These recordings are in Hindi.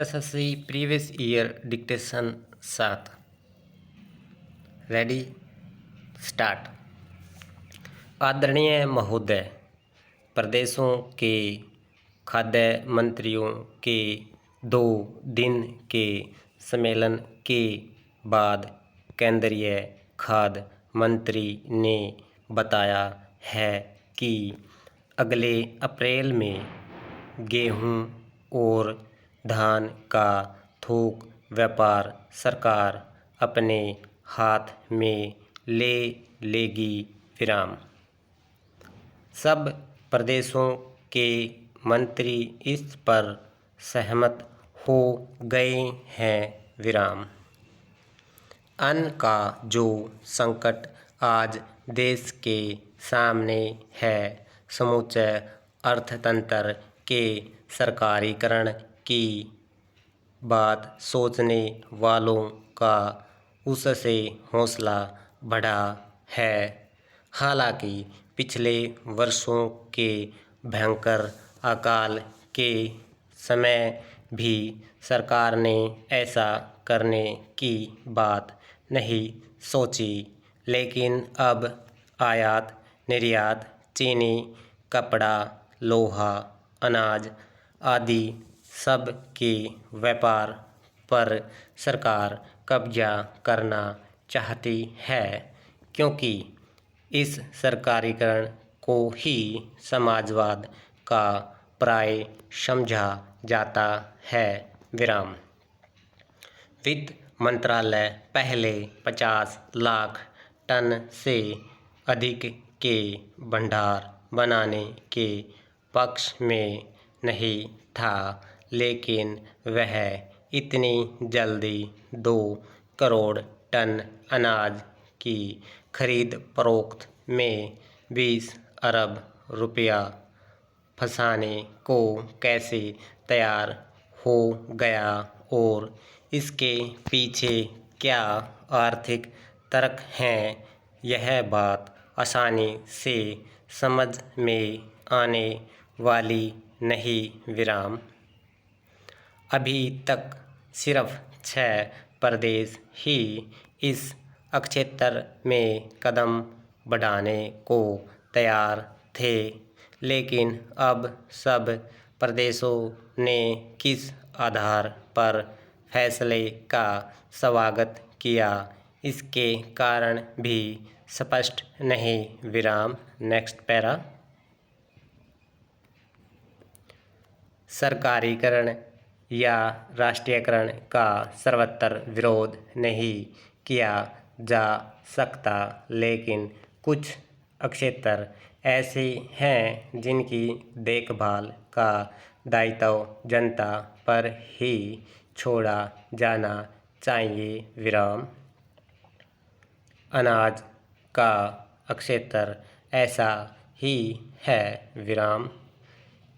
SSC previous year dictation 7। Ready start. आदरणीय महोदय, प्रदेशों के खाद्य मंत्रियों के 2 दिन के सम्मेलन के बाद केंद्रीय खाद्य मंत्री ने बताया है कि अगले अप्रैल में गेहूं और धान का थोक व्यापार सरकार अपने हाथ में ले लेगी। सब प्रदेशों के मंत्री इस पर सहमत हो गए हैं। अन्न का जो संकट आज देश के सामने है, समूचे अर्थतंत्र के सरकारीकरण की बात सोचने वालों का उससे हौसला बढ़ा है। हालांकि पिछले वर्षों के भयंकर अकाल के समय भी सरकार ने ऐसा करने की बात नहीं सोची, लेकिन अब आयात निर्यात, चीनी, कपड़ा, लोहा, अनाज आदि सब के व्यापार पर सरकार कब्जा करना चाहती है, क्योंकि इस सरकारीकरण को ही समाजवाद का पर्याय समझा जाता है। वित्त मंत्रालय पहले 50 लाख टन से अधिक के भंडार बनाने के पक्ष में नहीं था, लेकिन वह इतनी जल्दी 2 करोड़ टन अनाज की खरीद फरोख्त में 20 अरब रुपया फंसाने को कैसे तैयार हो गया और इसके पीछे क्या आर्थिक तर्क हैं, यह बात आसानी से समझ में आने वाली नहीं। अभी तक सिर्फ 6 प्रदेश ही इस क्षेत्र में कदम बढ़ाने को तैयार थे, लेकिन अब सब प्रदेशों ने किस आधार पर फैसले का स्वागत किया, इसके कारण भी स्पष्ट नहीं। Next para. सरकारीकरण या राष्ट्रीयकरण का सर्वत्र विरोध नहीं किया जा सकता, लेकिन कुछ क्षेत्र ऐसे हैं जिनकी देखभाल का दायित्व जनता पर ही छोड़ा जाना चाहिए। अनाज का क्षेत्र ऐसा ही है।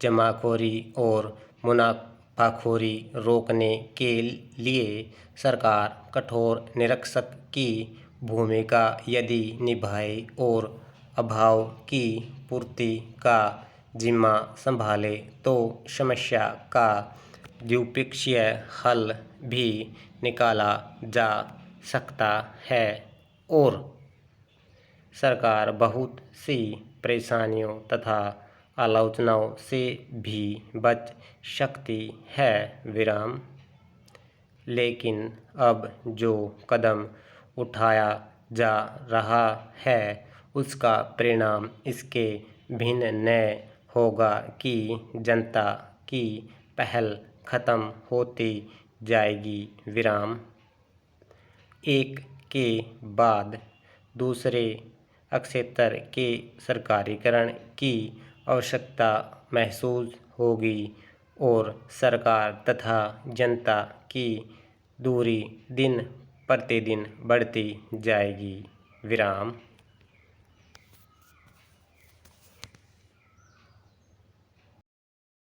जमाखोरी और मुनाफाखोरी रोकने के लिए सरकार कठोर निरीक्षक की भूमिका यदि निभाए और अभाव की पूर्ति का जिम्मा संभाले, तो समस्या का द्विपक्षीय हल भी निकाला जा सकता है और सरकार बहुत सी परेशानियों तथा आलोचनाओं से भी बच सकती है। लेकिन अब जो कदम उठाया जा रहा है, उसका परिणाम इसके भिन्न न होगा कि जनता की पहल खत्म होती जाएगी। एक के बाद दूसरे क्षेत्र के सरकारीकरण की आवश्यकता महसूस होगी और सरकार तथा जनता की दूरी दिन प्रतिदिन बढ़ती जाएगी।